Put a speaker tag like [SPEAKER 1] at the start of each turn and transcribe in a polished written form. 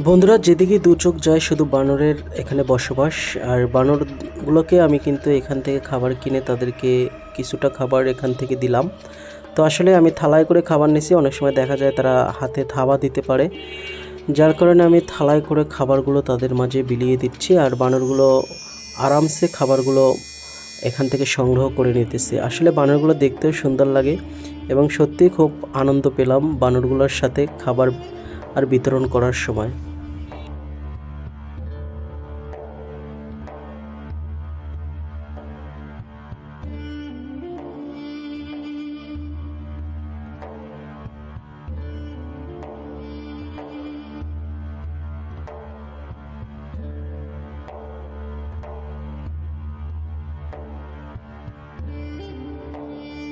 [SPEAKER 1] বন্ধুরা, যেদিকে দু চোখ যায় শুধু বানরের এখানে বসবাস। আর বানরগুলোকে আমি কিন্তু এখান থেকে খাবার কিনে তাদেরকে কিছুটা খাবার এখান থেকে দিলাম। তো আসলে আমি থালায় করে খাবার নিছি, অনেক সময় দেখা যায় তারা হাতে থাবা দিতে পারে, যার কারণে আমি থালায় করে খাবারগুলো তাদের মাঝে বিলিয়ে দিচ্ছি। আর বানরগুলো আরামসে খাবারগুলো এখান থেকে সংগ্রহ করে নিতেছে। আসলে বানরগুলো দেখতেও সুন্দর লাগে এবং সত্যিই খুব আনন্দ পেলাম বানরগুলোর সাথে খাবার আর বিতরণ করার সময়।